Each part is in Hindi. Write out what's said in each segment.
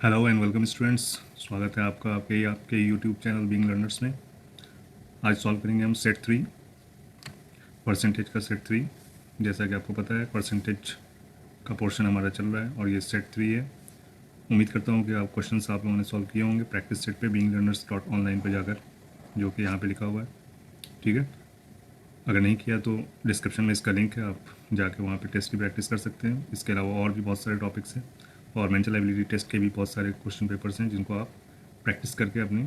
Hello and welcome students. स्वागत है आपका आपके यूट्यूब चैनल बीइंग लर्नर्स में। आज सॉल्व करेंगे हम सेट 3, परसेंटेज का सेट 3। जैसा कि आपको पता है परसेंटेज का पोर्शन हमारा चल रहा है और ये सेट 3 है। उम्मीद करता हूँ कि आप क्वेश्चंस आप लोगों ने सॉल्व किए होंगे प्रैक्टिस सेट पे beinglearners.online पे जाकर, जो कि यहाँ पे लिखा हुआ है। ठीक है, अगर नहीं किया तो डिस्क्रिप्शन में इसका लिंक है, आप जाके वहाँ पे टेस्ट की प्रैक्टिस कर सकते हैं। इसके अलावा और भी बहुत सारे टॉपिक्स हैं और मेंटल एबिलिटी टेस्ट के भी बहुत सारे क्वेश्चन पेपर्स हैं जिनको आप प्रैक्टिस करके अपनी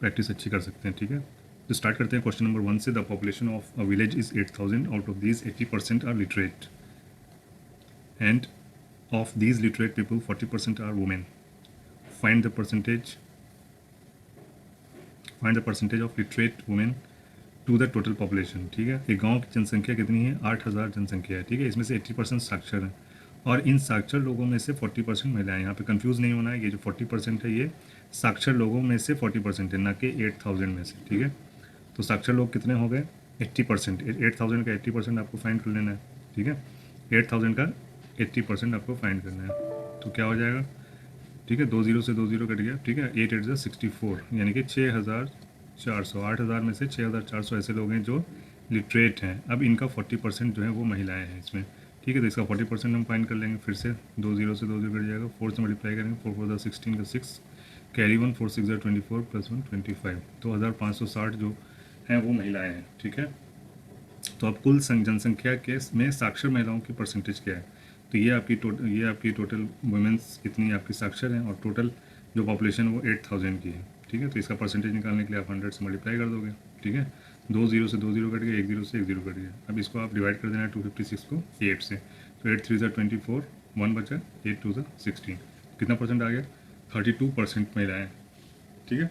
प्रैक्टिस अच्छी कर सकते हैं। ठीक है, तो स्टार्ट करते हैं क्वेश्चन नंबर 1 से। The population of a village is 8000, out of these 80% are literate and of these literate people 40% are women. Find the percentage of literate women to the total population. ठीक है, एक गांव की जनसंख्या कितनी है? 8000 जनसंख्या है। ठीक है, इसमें से 80% साक्षर हैं और इन साक्षर लोगों में से 40% महिलाएं। यहाँ पे कंफ्यूज नहीं होना है, ये जो 40% है ये साक्षर लोगों में से 40% है, ना कि 8000 में से। ठीक है, तो साक्षर लोग कितने हो गए? 80%। 8000 का 80% आपको फाइंड कर लेना है। ठीक है, 8000 का 80% आपको फाइंड करना है, तो क्या हो जाएगा? ठीक है, 2 जीरो से 2 जीरो कट गया। ठीक है, 8 8 64, यानी कि 6400। 8000 में से 6400 ऐसे लोग हैं जो लिटरेट हैं। अब इनका 40% जो है वो महिलाएं हैं इसमें। ठीक है, तो इसका 40% हम फाइंड कर लेंगे। फिर से 2 जीरो से 2 जीरो कट जाएगा, 4 से मल्टीप्लाई करेंगे, 4 4 16 का 6, कैरी 1, 4 6 24 प्लस 1 25। 2560 जो हैं वो महिलाएं हैं। ठीक है, तो अब कुल जनसंख्या के में साक्षर महिलाओं की परसेंटेज क्या है? तो ये आपकी टोटल वुमेंस कितनी आपकी साक्षर हैं और टोटल जो पॉपुलेशन वो 8000 की है। ठीक है, तो इसका परसेंटेज निकालने के लिए आप 100 से मल्टीप्लाई कर दोगे। ठीक है, 2 जीरो से 2 जीरो कट गया, 1 जीरो से 1 जीरो कट गया। अब इसको आप डिवाइड कर देना है 256 को 8 से, तो 8 3 24, 1 बचा, 8 2 16। कितना परसेंट आ गया? 32% महिलाएँ। ठीक है,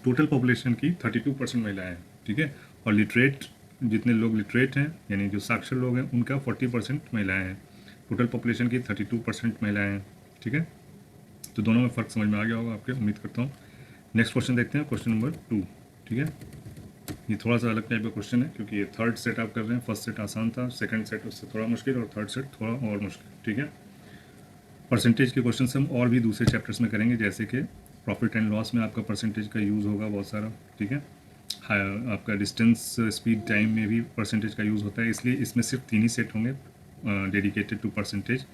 टोटल पॉपुलेशन की 32% महिलाएं हैं। ठीक है, और लिटरेट जितने लोग लिटरेट हैं यानी जो साक्षर लोग हैं उनका 40% महिलाएं हैं। टोटल पॉपुलेशन की 32% महिलाएं हैं। ठीक है, तो दोनों में फ़र्क समझ में आ गया होगा आपके, उम्मीद करता हूँ। नेक्स्ट क्वेश्चन देखते हैं, क्वेश्चन नंबर 2। ठीक है, ये थोड़ा सा अलग टाइप का क्वेश्चन है क्योंकि ये थर्ड सेट आप कर रहे हैं। फर्स्ट सेट आसान था, सेकंड सेट उससे थोड़ा मुश्किल और थर्ड सेट थोड़ा और मुश्किल। ठीक है, परसेंटेज के क्वेश्चन हम और भी दूसरे चैप्टर्स में करेंगे, जैसे कि प्रॉफिट एंड लॉस में आपका परसेंटेज का यूज़ होगा बहुत सारा। ठीक है, आपका डिस्टेंस स्पीड टाइम में भी परसेंटेज का यूज़ होता है, इसलिए इसमें सिर्फ 3 ही सेट होंगे डेडिकेटेड टू परसेंटेज,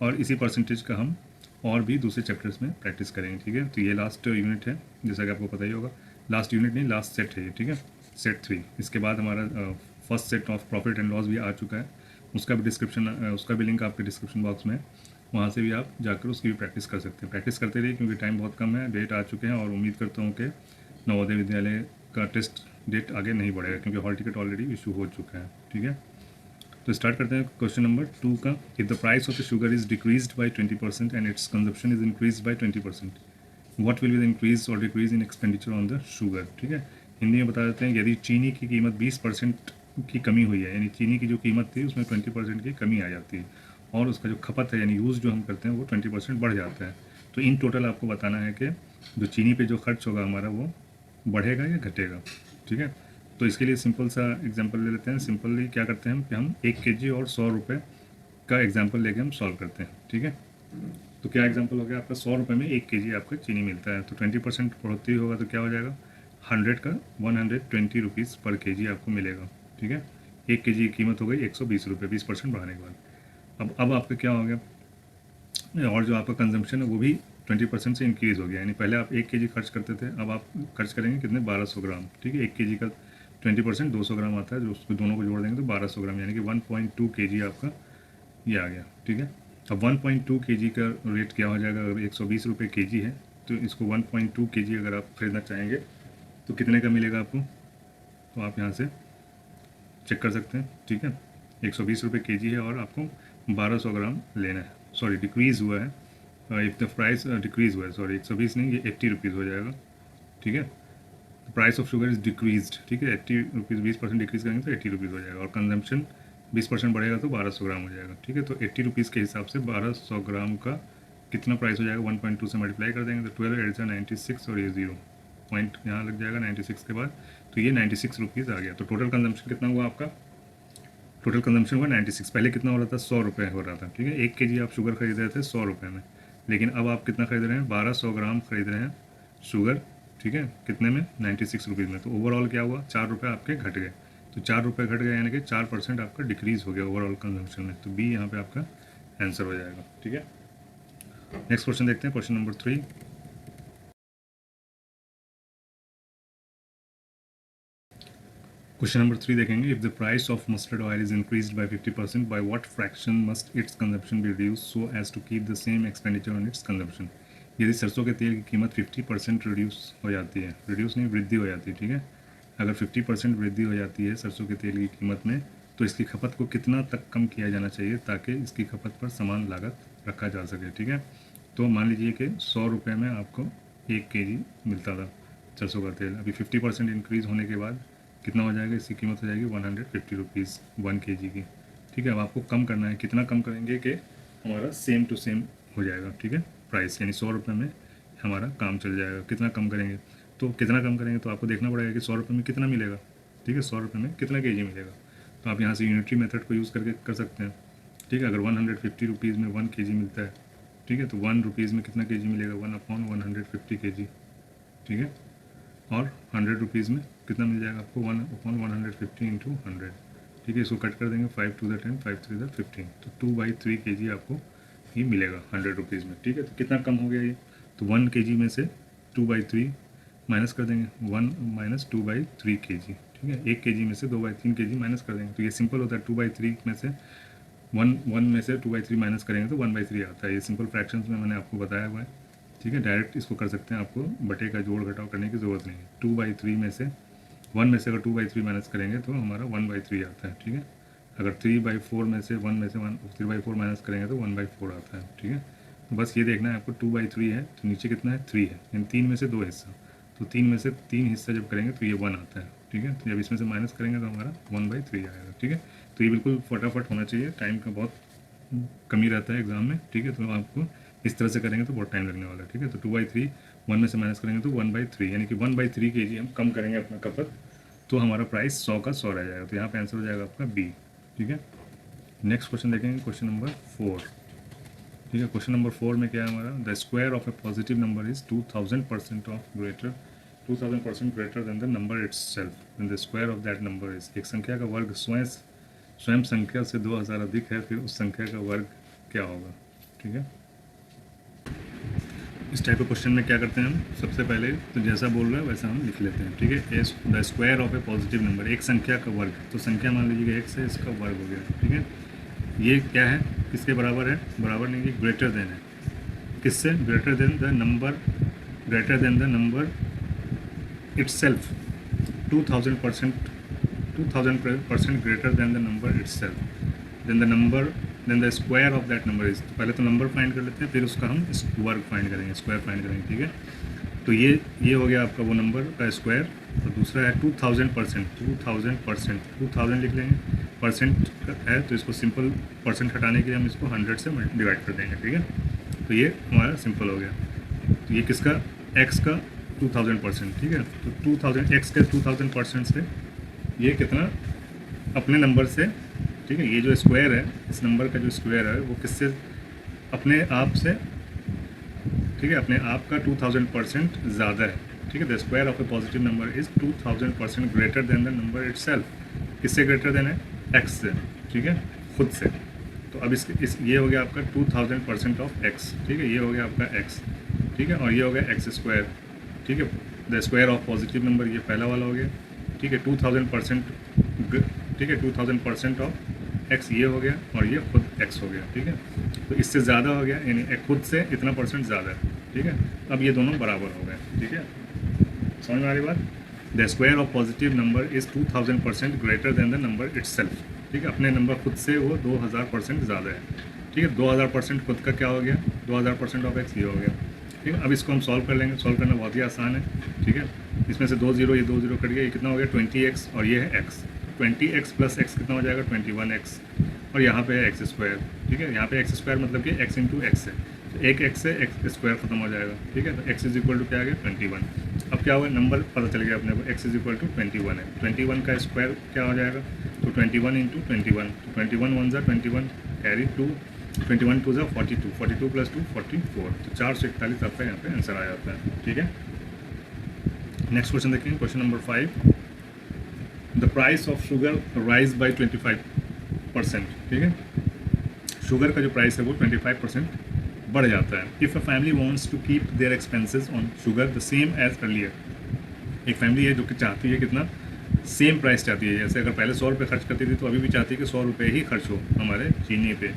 और इसी परसेंटेज का हम और भी दूसरे चैप्टर्स में प्रैक्टिस करेंगे। ठीक है, तो ये लास्ट यूनिट है, जैसा कि आपको पता ही होगा। लास्ट यूनिट नहीं, लास्ट सेट है ये। ठीक है, सेट 3। इसके बाद हमारा first set of profit and loss भी आ चुका है, उसका भी लिंक आपके डिस्क्रिप्शन बॉक्स में है, वहाँ से भी आप जाकर उसकी भी प्रैक्टिस कर सकते हैं। प्रैक्टिस करते रहिए क्योंकि टाइम बहुत कम है, डेट आ चुके हैं और उम्मीद करता हूँ कि नवोदय विद्यालय का टेस्ट डेट आगे नहीं बढ़ेगा क्योंकि हॉल टिकट ऑलरेडी इशू हो चुका है। ठीक है, तो स्टार्ट करते हैं क्वेश्चन नंबर 2 का। If the price of the sugar is decreased by 20% and its consumption is increased by 20%, what will be the increase or decrease in expenditure on the sugar. ठीक है, हिंदी में बता देते हैं, यदि चीनी की कीमत 20% की कमी हुई है, यानी चीनी की जो कीमत थी उसमें 20% की कमी आ जाती है और उसका जो खपत है यानी यूज़ जो हम करते हैं वो 20% बढ़ जाता है, तो इन टोटल आपको बताना है कि जो चीनी पे जो खर्च होगा हमारा वो बढ़ेगा या घटेगा। ठीक है, तो इसके लिए सिंपल सा एग्जांपल ले लेते हैं। सिंपली क्या करते हैं कि हम 1 केजी और 100 रुपये का एग्जांपल लेके हम सॉल्व करते हैं। ठीक है, तो क्या एग्जांपल हो गया आपका? 100 रुपये में 1 केजी आपका चीनी मिलता है, तो 20% बढ़ोतरी होगा तो क्या हो जाएगा? 100 का 120 रुपीज़ पर केजी आपको मिलेगा। ठीक है, 1 केजी की कीमत हो गई 120 रुपये 20% बढ़ाने के बाद। अब आपका क्या हो गया, और जो आपका कंजम्पशन है वो भी 20% से इंक्रीज़ हो गया, यानी पहले आप 1 केजी खर्च करते थे, अब आप खर्च करेंगे कितने? 1200 ग्राम। ठीक है, 1 केजी का 20% 200 ग्राम आता है, जो उसको दोनों को जोड़ देंगे तो 1200 ग्राम, यानी कि 1.2 केजी आपका ये आ गया। ठीक है, अब 1.2 केजी का रेट क्या हो जाएगा? अगर 120 रुपये केजी है तो इसको 1.2 केजी अगर आप खरीदना चाहेंगे तो कितने का मिलेगा आपको? तो आप यहाँ से चेक कर सकते हैं। ठीक है, 120 रुपये केजी है और आपको 1200 ग्राम लेना है। सॉरी, डिक्रीज़ हुआ है, इफ़ द प्राइस डिक्रीज़ हुआ है, सॉरी 120 नहीं, ये 80 रुपीज़ हो जाएगा। ठीक है, the price of sugar is decreased. ठीक है, 80 रुपीज़ 20% डिक्रीज़ करेंगे तो 80 रुपीज़ हो जाएगा और कंजम्पशन 20% बढ़ेगा तो 1200 ग्राम हो जाएगा। ठीक है, तो 80 रुपीज़ के हिसाब से 1200 ग्राम का कितना प्राइस हो जाएगा? 1.2 से मल्टीप्लाई कर देंगे तो 12 8 96 और ये 0 पॉइंट यहाँ लग जाएगा 96 के बाद, तो ये 96 रुपीज़ आ गया। तो टोटल कंजम्पशन कितना हुआ आपका? टोटल कंजम्पशन हुआ 96। पहले कितना हो रहा था? 100 रुपये हो रहा था। ठीक है, 1 केजी आप शुगर खरीद रहे थे 100 रुपये में, लेकिन अब आप कितना खरीद रहे हैं, 1200 ग्राम खरीद रहे हैं शुगर, ठीक है, कितने में, 96 रुपीज़ में। तो ओवरऑल क्या हुआ, 4 रुपये आपके घट गए। तो 4 रुपये घट गए यानी कि 4% आपका डिक्रीज़ हो गया ओवरऑल कंजम्पशन में। तो बी यहाँ पे आपका आंसर हो जाएगा, ठीक है। नेक्स्ट क्वेश्चन देखते हैं, क्वेश्चन नंबर 3। क्वेश्चन नंबर 3 देखेंगे, if the price of mustard oil is increased by 50%, by what fraction must its consumption be reduce so as to keep the same expenditure on its consumption. यदि सरसों के तेल की कीमत 50% रिड्यूस हो जाती है, रिड्यूस नहीं वृद्धि हो जाती है, ठीक है, अगर 50% वृद्धि हो जाती है सरसों के तेल की कीमत में, तो इसकी खपत को कितना तक कम किया जाना चाहिए ताकि इसकी खपत पर समान लागत रखा जा सके, ठीक है। तो मान लीजिए कि 100 रुपये में आपको 1 kg मिलता था सरसों का तेल, अभी 50% इंक्रीज़ होने के बाद कितना हो जाएगा, इसकी कीमत हो जाएगी 150 रुपीज़ 1 kg की, ठीक है। अब आपको कम करना है, कितना कम करेंगे कि हमारा सेम टू सेम हो जाएगा, ठीक है, प्राइस, यानी 100 रुपये में हमारा काम चल जाएगा। कितना कम करेंगे, तो कितना कम करेंगे, तो आपको देखना पड़ेगा कि 100 रुपये में कितना मिलेगा, ठीक है, 100 रुपये में कितना kg मिलेगा। तो आप यहाँ से यूनिटरी मेथड को यूज़ करके कर सकते हैं, ठीक है। अगर 150 रुपीज़ में 1 kg मिलता है, ठीक है, तो 1 रुपीज़ में कितना kg मिलेगा, 1/150 kg, ठीक है। और 100 रुपीज़ में कितना मिल जाएगा आपको, 1/150 इंटू 100, ठीक है। इसको कट कर देंगे, 5 to the 10, 5 3 the 15, तो 2/3 kg आपको ही मिलेगा 100 रुपीज़ में, ठीक है। तो कितना कम हो गया ये, तो 1 kg में से 2/3 माइनस कर देंगे, 1 माइनस 2/3 kg, ठीक है। 1 kg में से 2/3 kg माइनस कर देंगे, तो ये सिंपल होता है, 2/3 में से 1 में से 2/3 माइनस करेंगे तो 1/3 आता है। ये सिंपल फ्रैक्शंस में मैंने आपको बताया हुआ है, ठीक है। डायरेक्ट इसको कर सकते हैं, आपको बटे का जोड़ घटाव करने की ज़रूरत नहीं है। 2/3 में से 1 में से अगर 2/3 माइनस करेंगे तो हमारा 1/3 आता है, ठीक है। अगर 3/4 में से 1 में से 3/4 माइनस करेंगे तो 1/4 आता है, ठीक है। तो बस ये देखना है आपको, 2/3 है तो नीचे कितना है, 3 है, यानी 3 में से 2 हिस्सा, तो 3 में से 3 हिस्सा जब करेंगे तो ये 1 आता है, ठीक है। तो जब इसमें से माइनस करेंगे तो हमारा 1/3 आएगा, ठीक है। तो ये बिल्कुल फटाफट होना चाहिए, टाइम का बहुत कमी रहता है एग्ज़ाम में, ठीक है। तो आपको इस तरह से करेंगे तो बहुत टाइम लगने वाला है, ठीक है। तो 2/3 1 में से माइनस करेंगे तो 1/3, यानी कि 1/3 kg हम कम करेंगे अपना खपत, तो हमारा प्राइस 100 का 100 रह जाएगा। तो यहाँ पे आंसर हो जाएगा आपका बी, ठीक है। नेक्स्ट क्वेश्चन देखेंगे, क्वेश्चन नंबर 4, ठीक है। क्वेश्चन नंबर 4 में क्या है हमारा, the square of A positive number is 2000% greater than the number it's self, the square of that number is, एक संख्या का वर्ग स्वयं संख्या से 2000 अधिक है, फिर उस संख्या का वर्ग क्या होगा, ठीक है। इस टाइप के क्वेश्चन में क्या करते हैं हम, सबसे पहले तो जैसा बोल रहा है वैसा हम लिख लेते हैं, ठीक है। The square of A positive number, एक संख्या का वर्ग, तो संख्या मान लीजिएगा x है, इसका वर्ग हो गया, ठीक है। ये क्या है, किसके बराबर है, बराबर नहीं, ये ग्रेटर देन है, किससे, greater than the number itself, 2000% greater than the number itself, then the square of that number is, तो पहले तो नंबर फाइंड कर लेते हैं, फिर उसका हम वर्ग फाइंड करेंगे, स्क्वायर फाइंड करेंगे, ठीक है। तो ये हो गया आपका वो नंबर का स्क्वायर, और दूसरा है 2000%, 2000 लिख लेंगे, परसेंट है तो इसको सिंपल परसेंट हटाने के लिए हम इसको 100 से डिवाइड कर देंगे, ठीक है। तो ये हमारा सिंपल हो गया। तो ये किसका, x का 2000%, ठीक है। तो 2000 x के 2000% से ये कितना, अपने नंबर से, ठीक है। ये जो स्क्वायर है, इस नंबर का जो स्क्वायर है वो किससे, अपने आप से, ठीक है, अपने आप का 2000% ज़्यादा है, ठीक है। The square of A positive number is 2000% greater than the number itself, किससे ग्रेटर देन है, x से, ठीक है, खुद से। तो अब ये हो गया आपका 2000% ऑफ x, ठीक है, ये हो गया आपका x, ठीक है, और ये हो गया x स्क्वायर, ठीक है। The square of positive number, ये पहला वाला हो गया, ठीक है, 2000%, ठीक है, 2000% ऑफ x ये हो गया, और ये खुद x हो गया, ठीक है। तो इससे ज़्यादा हो गया, यानी खुद से इतना परसेंट ज़्यादा है, ठीक है। अब ये दोनों बराबर हो गए, ठीक है, समझ में आ रही बात। The square of positive number is 2000% greater than the number itself, ठीक है, अपने नंबर खुद से वो 2000% ज़्यादा है, ठीक है। 2000% खुद का क्या हो गया, 2000% ऑफ x ये हो गया, ठीक है। अब इसको हम सॉल्व कर लेंगे, सॉल्व करना बहुत ही आसान है, ठीक है। इसमें से 2 0, ये 2 0 कट गया, ये कितना हो गया 20x, और ये है x, 20x प्लस x कितना हो जाएगा 21x, और यहाँ पे है एक्स स्क्वायर, ठीक है। यहाँ पे एक्स स्क्वायर मतलब कि x इंटू एक्स है, तो एक x से x स्क्वायर खत्म हो जाएगा, ठीक है। तो x इज इक्वल टू क्या आ गया 21। अब क्या हुआ, नंबर पता चल गया अपने को, x इज इक्वल टू 21 है, 21 का स्क्वायर क्या हो जाएगा, तो 21 इंटू 21, तो 21 1 ज़ा 21 कैरी 2, 21 टू ज़ा 42, 42 प्लस 2 44, तो 441 आपका यहाँ पे आंसर आ जाता है। ठीक है, नेक्स्ट क्वेश्चन देखें, question number 5, the price of sugar rise by 25%। ठीक है, शुगर का जो प्राइस है वो 25% बढ़ जाता है। If a family wants to keep their expenses on sugar the same as earlier, एक फैमिली है जो कि चाहती है कितना, सेम प्राइस चाहती है। जैसे अगर पहले 100 रुपये खर्च करती थी तो अभी भी चाहती है कि 100 रुपये ही खर्च हो हमारे चीनी पे।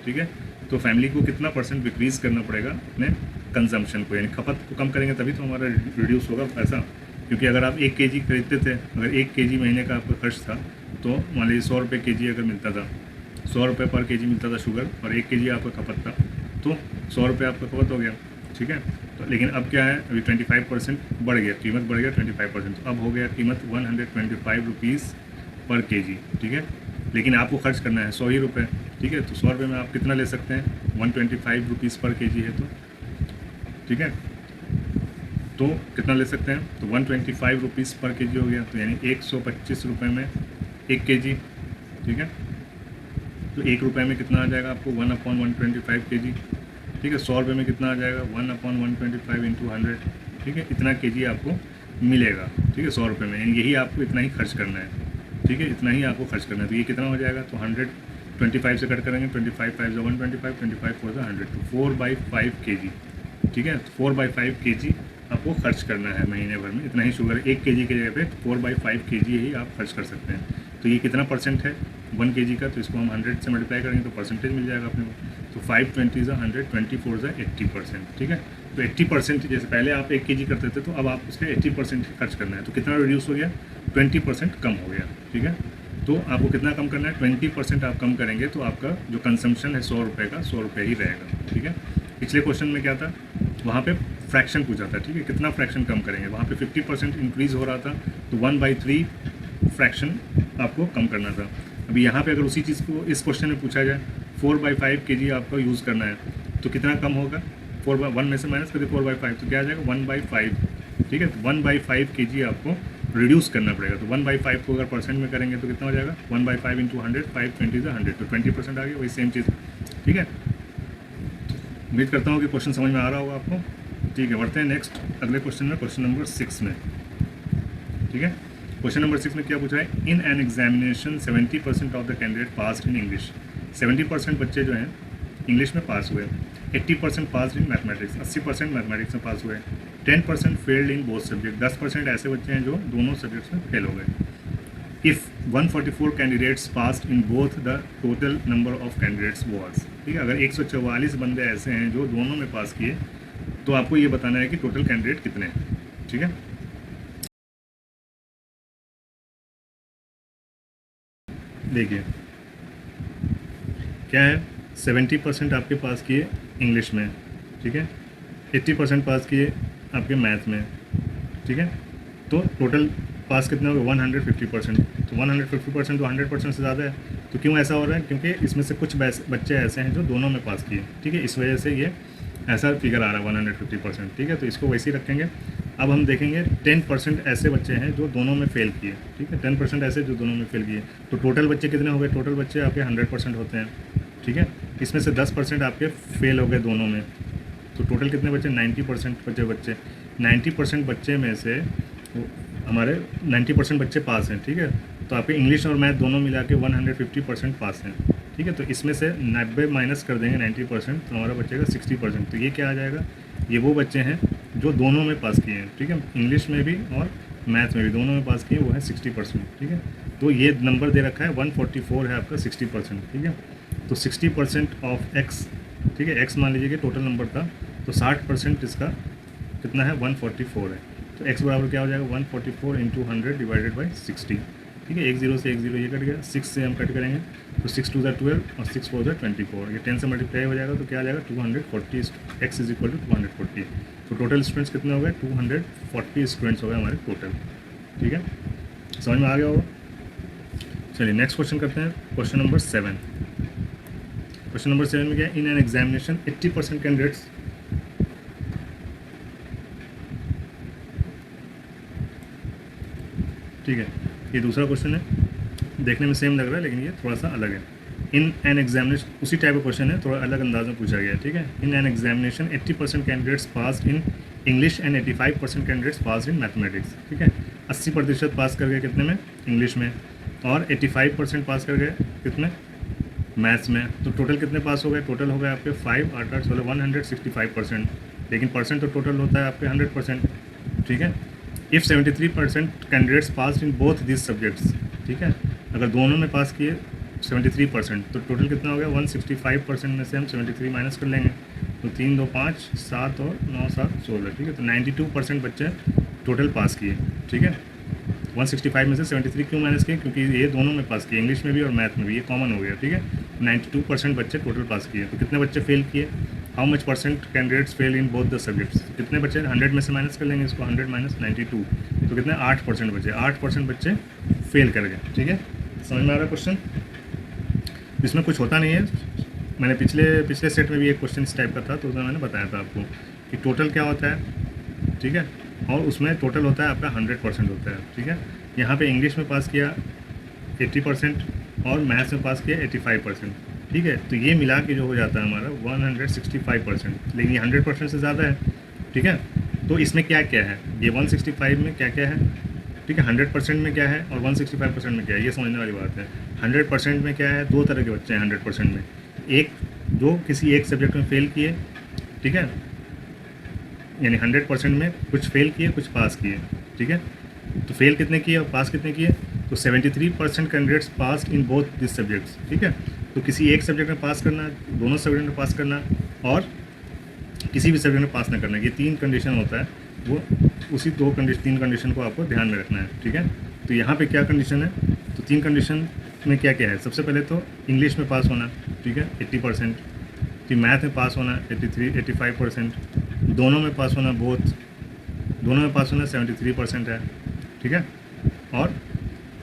ठीक है, तो फैमिली को कितना परसेंट डिक्रीज़ करना पड़ेगा अपने कंजम्पशन को, यानी खपत को कम करेंगे तभी तो हमारा रिड्यूस होगा पैसा। क्योंकि अगर आप 1 kg खरीदते थे, अगर 1 kg महीने का आपका खर्च था, तो मान लीजिए 100 रुपये kg अगर मिलता था, 100 रुपये पर kg मिलता था शुगर, और 1 kg आपका खपत था, तो 100 रुपये आपका खपत हो गया। ठीक है, तो लेकिन अब क्या है, अभी 25% बढ़ गया, कीमत बढ़ गया 25%, तो अब हो गया कीमत 125 रुपीज़ पर kg। ठीक है, लेकिन आपको खर्च करना है 100 ही रुपये। ठीक है, तो 100 रुपये में आप कितना ले सकते हैं, 125 रुपीज़ पर kg है तो। ठीक है, तो कितना ले सकते हैं, तो 125 रुपीज़ पर kg हो गया, तो यानी 125 रुपये में 1 kg। ठीक है, तो 1 रुपये में कितना आ जाएगा आपको, 1/125 kg। ठीक है, 100 रुपये में कितना आ जाएगा, 1/125 इंटू 100। ठीक है, इतना kg आपको मिलेगा। ठीक है, 100 रुपये में, यानी यही आपको इतना ही खर्च करना है। ठीक है, इतना ही आपको खर्च करना है। तो ये कितना हो जाएगा, तो 125 से कट करेंगे, 25 5 125, 25 4 100, तो 4/5 kg। ठीक है, तो 4/5 kg आपको खर्च करना है महीने भर में। इतना ही शुगर 1 kg की जगह पे 4/5 kg ही आप खर्च कर सकते हैं। तो ये कितना परसेंट है 1 kg का, तो इसको हम 100 से मल्टीप्लाई करेंगे तो परसेंटेज मिल जाएगा अपने को। तो 520 ज़ा 100, 24 ज़ा 80%। ठीक है, तो 80%, जैसे पहले आप 1 kg करते थे तो अब आप उसके 80% खर्च करना है। तो कितना रिड्यूस हो गया, 20% कम हो गया। ठीक है, तो आपको कितना कम करना है, 20% आप कम करेंगे तो आपका जो कंजम्पशन है 100 रुपये का 100 रुपये ही रहेगा। ठीक है, पिछले क्वेश्चन में क्या था, वहाँ पे फ्रैक्शन पूछा था। ठीक है, कितना फ्रैक्शन कम करेंगे, वहाँ पे 50% इंक्रीज़ हो रहा था, तो 1/3 फ्रैक्शन आपको कम करना था। अभी यहाँ पे अगर उसी चीज़ को इस क्वेश्चन में पूछा जाए, 4/5 kg आपको यूज़ करना है, तो कितना कम होगा, 4/1 में से माइनस करिए 4/5, तो क्या आ जाएगा 1/5। ठीक है, तो 1/5 kg आपको रिड्यूस करना पड़ेगा। तो 1/5 को अगर परसेंट में करेंगे तो कितना हो जाएगा, 1/5 इंटू 100, 520 ज़ा 100, तो 20% आ गया, वही सेम चीज़। ठीक है, उम्मीद करता हूँ कि क्वेश्चन समझ में आ रहा होगा आपको। ठीक है, बढ़ते हैं नेक्स्ट अगले क्वेश्चन में, क्वेश्चन नंबर 6 में। ठीक है, क्वेश्चन नंबर 6 में क्या पूछा है, in an examination 70% of the candidate pass in English. 70% बच्चे जो हैं इंग्लिश में पास हुए, 80% पास इन मैथमेटिक्स, 80% मैथमेटिक्स में पास हुए, 10% फेल्ड इन बोथ सब्जेक्ट, 10% ऐसे बच्चे हैं जो दोनों सब्जेक्ट्स में फेल हो गए। If 144 candidates pass in both the total number of candidates was. ठीक है, अगर 144 बंदे ऐसे हैं जो दोनों में पास किए, तो आपको ये बताना है कि टोटल कैंडिडेट कितने हैं। ठीक है, देखिए क्या है, 70% आपके पास किए इंग्लिश में। ठीक है, 80% पास किए आपके मैथ में। ठीक है, तो टोटल पास कितने हो गए, 150%। तो 150% तो 100% से ज़्यादा है। तो क्यों ऐसा हो रहा है, क्योंकि इसमें से कुछ बच्चे ऐसे हैं जो दोनों में पास किए। ठीक है, इस वजह से ये ऐसा फिगर आ रहा है 150%। ठीक है, तो इसको वैसे ही रखेंगे। अब हम देखेंगे 10% ऐसे बच्चे हैं जो दोनों में फेल किए। ठीक है, 10% ऐसे जो दोनों में फेल किए, तो टोटल बच्चे कितने हो गए, टोटल बच्चे आपके 100% होते हैं। ठीक है, इसमें से 10% आपके फेल हो गए दोनों में, तो टोटल कितने बच्चे, 90% बच्चे 90% बच्चे में से हमारे 90% बच्चे पास हैं। ठीक है, तो आपके इंग्लिश और मैथ दोनों मिला के 150% पास हैं। ठीक है, तो इसमें से 90 माइनस कर देंगे 90%, तो हमारा बचेगा 60%। तो ये क्या आ जाएगा, ये वो बच्चे हैं जो दोनों में पास किए हैं। ठीक है, इंग्लिश में भी और मैथ में भी दोनों में पास किए, वो है 60%। ठीक है, तो ये नंबर दे रखा है 144 है आपका 60%। ठीक है, तो 60% ऑफ एक्स। ठीक है, एक्स मान लीजिए कि टोटल नंबर था, तो 60% इसका कितना है, 144 है। तो x बराबर क्या हो जाएगा, 144 इंटू 100 डिवाइडेड बाई 60। ठीक है, 10 से 10 ये कट गया, 6 से हम कट करेंगे तो 6 2 ज़ा 12 और 6 4 ज़ा 24। ये 10 से मल्टीप्लाई हो जाएगा तो क्या आ जाएगा 240। x is equal to 240। तो टोटल स्टूडेंट्स कितने हो गए, 240 स्टूडेंट्स हो गए हमारे टोटल। ठीक है, समझ में आ गया होगा। चलिए नेक्स्ट क्वेश्चन करते हैं, क्वेश्चन नंबर 7। क्वेश्चन नंबर 7 में क्या है, इन एन एग्जामिनेशन 80% कैंडिडेट्स। ठीक है, ये दूसरा क्वेश्चन है, देखने में सेम लग रहा है लेकिन ये थोड़ा सा अलग है। इन एन एग्जामिनेशन, उसी टाइप का क्वेश्चन है, थोड़ा अलग अंदाज में पूछा गया है, ठीक है। In an examination 80% candidates pass in English and 85% candidates pass in mathematics, ठीक है। 80% पास कर गए कितने में, इंग्लिश में, और 85% पास कर गए कितने, मैथ्स में। तो टोटल कितने पास हो गए, टोटल हो गए आपके 5 8 8 16 165%, लेकिन परसेंट तो टोटल होता है आपके 100%, ठीक है। If 73% candidates pass in both this subjects, ठीक है, अगर दोनों में पास किए 73%, तो टोटल कितना हो गया, 165% में से हम 73 माइनस कर लेंगे, तो 3 2 5 7 और 9 7 16, ठीक है। तो 92% बच्चे टोटल पास किए, ठीक है। 165 में से 73 क्यों माइनस किए, क्योंकि ये दोनों में पास किए, इंग्लिश में भी और मैथ में भी, ये कॉमन हो गया, ठीक है। 92% बच्चे टोटल पास किए। तो कितने बच्चे फेल किए, how much percent candidates fail in both the subjects, कितने बच्चे, 100 में से माइनस कर लेंगे इसको, 100 माइनस 92, तो कितने, 8% बचे, 8% बच्चे फेल कर गए, ठीक है। समझ में आ रहा है क्वेश्चन, इसमें कुछ होता नहीं है। मैंने पिछले सेट में भी एक क्वेश्चन इस टाइप का था, तो उसमें मैंने बताया था आपको कि टोटल क्या होता है, ठीक है, और उसमें टोटल होता है आपका 100% होता है, ठीक है। यहाँ पे इंग्लिश में पास किया 80% और मैथ्स में पास किया 85%, ठीक है। तो ये मिला के जो हो जाता है हमारा 165%, लेकिन ये 100% से ज़्यादा है, ठीक है। तो इसमें क्या क्या है, ये 165 में क्या क्या है, ठीक है, 100% में क्या है और 165% में क्या है, ये समझने वाली बात है। 100% में क्या है, दो तरह के बच्चे हैं 100% में, एक जो किसी एक सब्जेक्ट में फेल किए, ठीक है, यानी 100% में कुछ फेल किए कुछ पास किए, ठीक है। तो फेल कितने किए और पास कितने किए, तो 73% candidates pass in both this subjects, ठीक है। तो किसी एक सब्जेक्ट में पास करना, दोनों सब्जेक्ट में पास करना, और किसी भी सब्जेक्ट में पास ना करना, ये 3 कंडीशन होता है, वो उसी 3 कंडीशन को आपको ध्यान में रखना है, ठीक है। तो यहाँ पे क्या कंडीशन है, तो 3 कंडीशन में क्या क्या है, सबसे पहले तो इंग्लिश में पास होना, ठीक है, 80%, फिर मैथ में पास होना 85%, दोनों में पास होना, दोनों में पास होना 73% है, ठीक है। और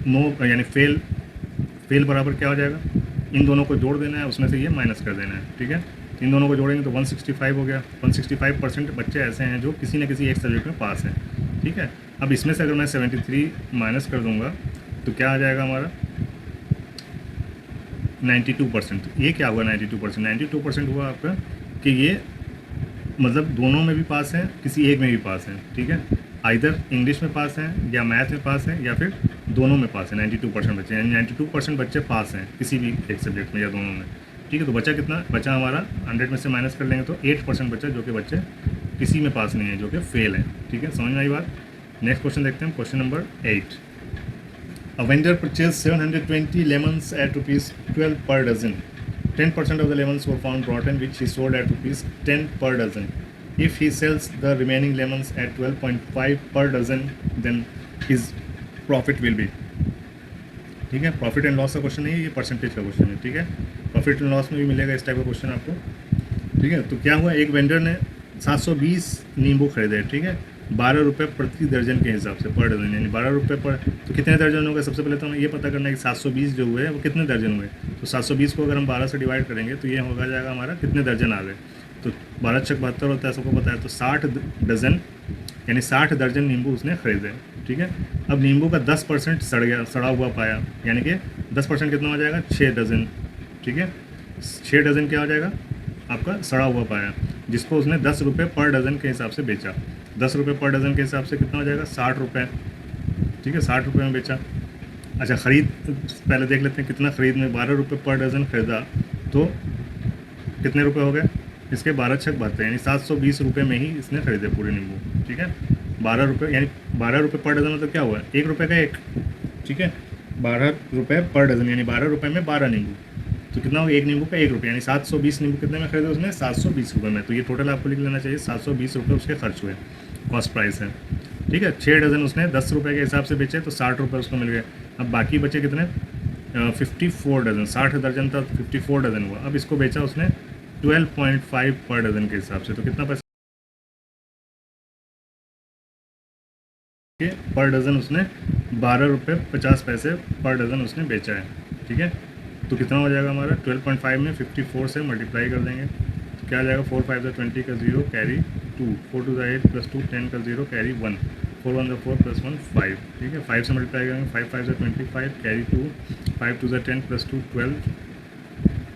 नो यानी फेल बराबर क्या हो जाएगा, इन दोनों को जोड़ देना है, उसमें से ये माइनस कर देना है, ठीक है। इन दोनों को जोड़ेंगे तो 165 हो गया। 165% बच्चे ऐसे हैं जो किसी न किसी एक सब्जेक्ट में पास हैं, ठीक है। अब इसमें से अगर मैं 73 माइनस कर दूंगा तो क्या आ जाएगा हमारा 92%। ये क्या हुआ 92%, 92% हुआ आपका कि ये मतलब दोनों में भी पास हैं, किसी एक में भी पास हैं, ठीक है। आइदर इंग्लिश में पास हैं या मैथ में पास हैं या फिर दोनों में पास है, 92% बच्चे, यानी 92% बच्चे पास हैं किसी भी एक सब्जेक्ट में या दोनों में, ठीक है। तो बचा कितना, बचा हमारा 100 में से माइनस कर लेंगे तो 8% बचा, जो कि बच्चे किसी में पास नहीं है, जो कि फेल है, ठीक है। समझ में आई बात। नेक्स्ट क्वेश्चन देखते हैं, question number 8। A vendor purchase 720 lemons at ₹12 per dozen. 10% of the lemons were found rotten, which he sold at ₹10 per dozen. If he sells the remaining lemons at 12.5 per dozen, then his profit will be, ठीक है। प्रॉफिट एंड लॉस का क्वेश्चन नहीं है, ये परसेंटेज का क्वेश्चन है, ठीक है। प्रॉफिट एंड लॉस में भी मिलेगा इस टाइप का क्वेश्चन आपको, ठीक है। तो क्या हुआ, एक वेंडर ने 720 नींबू खरीदे, ठीक है, 12 रुपये प्रति दर्जन के हिसाब से, पर डजन, यानी 12 रुपये पर, तो कितने दर्जन हो गए। सबसे पहले तो हमें ये पता करना है कि 720 जो हुए वो कितने दर्जन हुए। तो 720 को अगर हम 12 से डिवाइड करेंगे तो ये होगा जाएगा हमारा कितने दर्जन आ गए। तो 12 छक 72 होता है, सबको पता है। तो 60 डजन यानी 60 दर्जन नींबू उसने खरीदे, ठीक है। अब नींबू का 10% सड़ा हुआ पाया, यानी कि 10% कितना हो जाएगा, 6 डजन, ठीक है। 6 डजन क्या हो जाएगा आपका, सड़ा हुआ पाया, जिसको उसने 10 रुपये पर डज़न के हिसाब से बेचा। 10 रुपये पर डज़न के हिसाब से कितना हो जाएगा, 60 रुपये, ठीक है, 60 रुपये में बेचा। अच्छा, ख़रीद पहले देख लेते हैं कितना ख़रीद में, 12 रुपये पर डज़न ख़रीदा तो कितने रुपए हो गए इसके, 12 छक 72, यानी 720 रुपये में ही इसने ख़रीदे पूरे नींबू, ठीक है। 12 रुपये यानी 12 रुपये पर डज़न मतलब क्या हुआ, 1 रुपये का एक, ठीक है। 12 रुपये पर डज़न यानी 12 रुपये में 12 नींबू, तो कितना हो, एक नींबू का 1 रुपये, यानी 720 नींबू कितने में खरीदे उसने, 720 रुपये में। तो ये टोटल आपको लिख लेना चाहिए, 720 रुपये उसके खर्च हुए, कॉस्ट प्राइस है, ठीक है। 6 डज़न उसने 10 रुपये के हिसाब से बेचे तो 60 रुपये उसको मिल गए। अब बाकी बचे कितने, 54 डज़न, 60 दर्जन था 54 डज़न हुआ। अब इसको बेचा उसने 12.5 पर डज़न के हिसाब से, तो कितना पैसा पर डज़न उसने 12 रुपये 50 पैसे पर डज़न उसने बेचा है, ठीक है। तो कितना हो जाएगा हमारा, 12.5 में 54 से मल्टीप्लाई कर देंगे तो क्या आ जाएगा, 4 5 20 का 0 कैरी 2, 4 2 8 + 2 10 का 0 कैरी 1, 4 1 4 + 1 5, ठीक है। 5 से मल्टीप्लाई करेंगे, 5 5 25 कैरी 2, 5 2 10 + 2 12,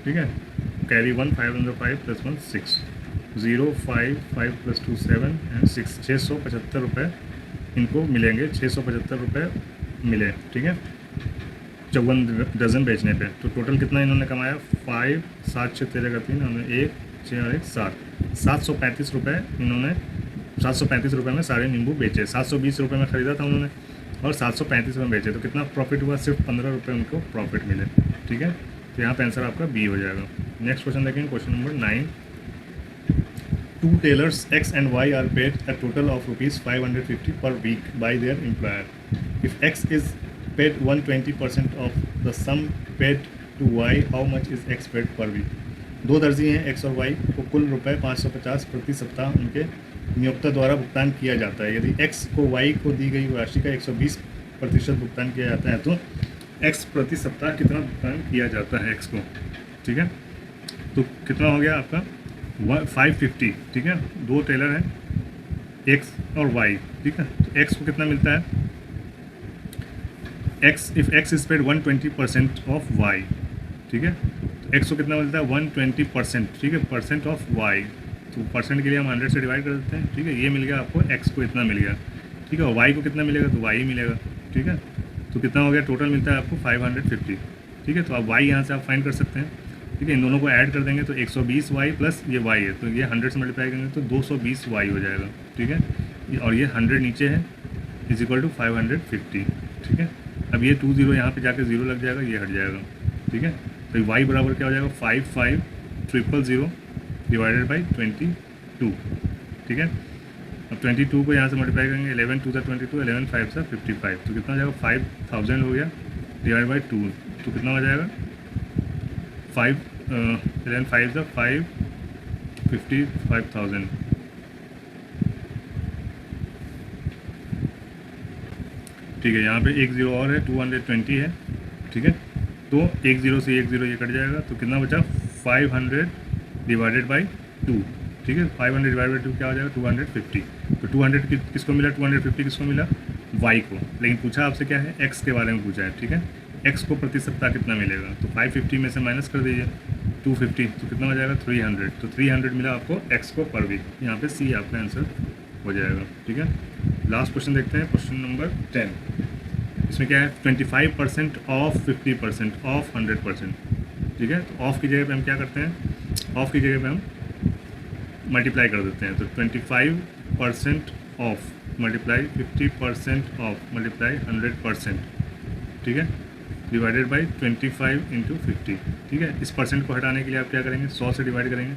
ठीक है। कैरी 1 5 अंदर 5 + 1 6 0 5 5 + 2 7 एंड 6 675 रुपये इनको मिलेंगे, 675 रुपये मिले, ठीक है, 54 डज़न बेचने पे। तो टोटल कितना इन्होंने कमाया, 5 7 6 13 का 3, उन्होंने 1 6 और 1 7 735 रुपये इन्होंने 735 रुपये में सारे नींबू बेचे। 720 रुपये में ख़रीदा था उन्होंने और 735 में बेचे, तो कितना प्रॉफिट हुआ, सिर्फ 15 रुपये उनको प्रॉफिट मिले, ठीक है। तो यहाँ पे आंसर आपका बी हो जाएगा। नेक्स्ट क्वेश्चन देखेंगे, question number 9। Two tailors X and Y are paid a total of rupees 550 per week by their employer. If X is paid 120% of the sum paid to Y, how much is X paid per week? दो दर्जी हैं X और Y को कुल रुपए 550 प्रति सप्ताह उनके नियोक्ता द्वारा भुगतान किया जाता है। यदि X को Y को दी गई राशि का 120% भुगतान किया जाता है तो X प्रति सप्ताह कितना भुगतान किया जाता है X को, ठीक है। तो कितना हो गया आपका 550, ठीक है। दो टेलर हैं X और Y, ठीक है। तो X को कितना मिलता है, if X is paid 120% of Y, ठीक है। तो X को कितना मिलता है 120%, ठीक है, परसेंट ऑफ Y। तो परसेंट के लिए हम 100 से डिवाइड कर देते हैं, ठीक है। ये मिल गया आपको, X को इतना मिल गया, ठीक है। और Y को कितना मिलेगा, तो Y ही मिलेगा, ठीक है। तो कितना हो गया, टोटल मिलता है आपको 550, ठीक है। तो आप Y यहाँ से आप फाइंड कर सकते हैं, ठीक है। इन दोनों को ऐड कर देंगे तो 120Y प्लस ये Y है, तो ये 100 से मल्टीप्लाई करेंगे तो 220Y हो जाएगा, ठीक है। और ये 100 नीचे है इज इक्वल टू 550, ठीक है। अब ये 20 यहाँ पे जाकर 0 लग जाएगा, ये हट जाएगा, ठीक है। तो Y बराबर क्या हो जाएगा 55000 डिवाइडेड बाई 22, ठीक है। अब 22 को यहाँ से मल्टीप्लाई करेंगे, 11 2 22, 11 5 55, तो कितना हो जाएगा 5000 हो गया डिवाइड बाई 2, तो कितना हो जाएगा 11 5 5 55,000, ठीक है। यहाँ पे एक ज़ीरो और है, 220 है, ठीक है। तो एक ज़ीरो से एक ज़ीरो ये कट जाएगा, तो कितना बचा 500 डिवाइडेड बाई 2, ठीक है। 500 डिवाइडेड बाई 2 क्या हो जाएगा 250। तो 200 किसको मिला, 250 किसको मिला, Y को। लेकिन पूछा आपसे क्या है, X के बारे में पूछा है, ठीक है। X को प्रति सप्ताह कितना मिलेगा, तो 550 में से माइनस कर दीजिए 250, तो कितना हो जाएगा 300। तो 300 मिला आपको X को पर वीक, यहाँ पे C आपका आंसर हो जाएगा, ठीक है। लास्ट क्वेश्चन देखते हैं, क्वेश्चन नंबर 10। इसमें क्या है, 25% ऑफ 50% ऑफ 100%, ठीक है। तो ऑफ की जगह पे हम क्या करते हैं, ऑफ की जगह पे हम मल्टीप्लाई कर देते हैं। तो 25% ऑफ मल्टीप्लाई 50% ऑफ मल्टीप्लाई 100%, ठीक है, डिवाइडेड बाई 25 इंटू 50, ठीक है। इस परसेंट को हटाने के लिए आप क्या करेंगे, 100 से डिवाइड करेंगे,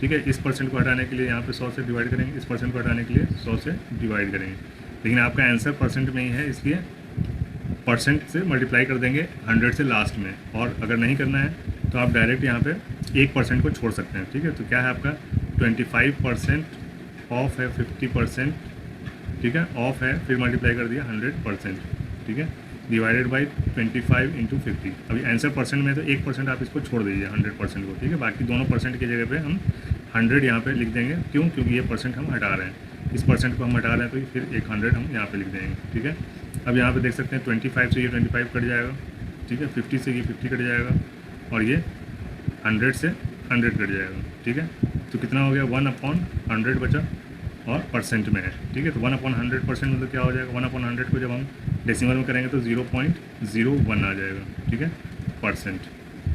ठीक है। इस परसेंट को हटाने के लिए यहाँ पे 100 से डिवाइड करेंगे, इस परसेंट को हटाने के लिए 100 से डिवाइड करेंगे। लेकिन आपका आंसर परसेंट में ही है, इसलिए परसेंट से मल्टीप्लाई कर देंगे 100 से लास्ट में। और अगर नहीं करना है तो आप डायरेक्ट यहाँ पे 1% को छोड़ सकते हैं, ठीक है। तो क्या है आपका 25% ऑफ है 50%, ठीक है, ऑफ है, फिर मल्टीप्लाई कर दिया 100%, ठीक है, डिवाइडेड बाई 25 इंटू 50। अभी आंसर परसेंट में तो 1% आप इसको छोड़ दीजिए 100% को, ठीक है। बाकी दोनों परसेंट की जगह पे हम 100 यहाँ पे लिख देंगे, क्यों, क्योंकि ये परसेंट हम हटा रहे हैं, इस परसेंट को हम हटा रहे हैं, तो फिर एक 100 हम यहाँ पे लिख देंगे, ठीक है। अब यहाँ पे देख सकते हैं 25 से ये 25 कट जाएगा, ठीक है, 50 से ये 50 कट जाएगा, और ये 100 से 100 कट जाएगा, ठीक है। तो कितना हो गया 1/100 बचा और परसेंट में है, ठीक है। तो 1/100% मतलब क्या हो जाएगा, 1/100 को जब हम डेसिमल में करेंगे तो 0.01 आ जाएगा, ठीक है। परसेंट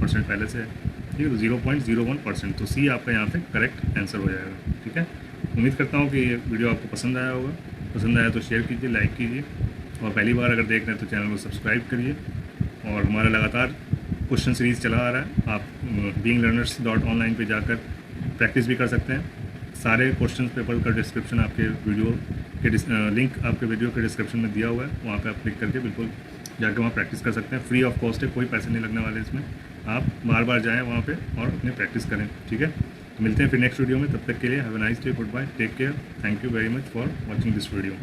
पहले से है, ठीक है। तो 0.01%, तो सी आपका यहाँ पे करेक्ट आंसर हो जाएगा, ठीक है। उम्मीद करता हूँ कि ये वीडियो आपको पसंद आया होगा। पसंद आया तो शेयर कीजिए, लाइक कीजिए, और पहली बार अगर देख रहे हैं तो चैनल को सब्सक्राइब करिए। और हमारा लगातार क्वेश्चन सीरीज़ चला आ रहा है, आप beinglearners.online पे जाकर प्रैक्टिस भी कर सकते हैं। सारे क्वेश्चन पेपर का डिस्क्रिप्शन आपके वीडियो के लिंक आपके वीडियो के डिस्क्रिप्शन में दिया हुआ है, वहाँ पे आप क्लिक करके बिल्कुल जाकर वहाँ प्रैक्टिस कर सकते हैं। फ्री ऑफ कॉस्ट है, कोई पैसे नहीं लगने वाले इसमें। आप बार बार जाएँ वहाँ पे और अपनी प्रैक्टिस करें, ठीक है। तो मिलते हैं फिर नेक्स्ट वीडियो में, तब तक के लिए have a nice day, goodbye, take care, thank you very much for watching this video.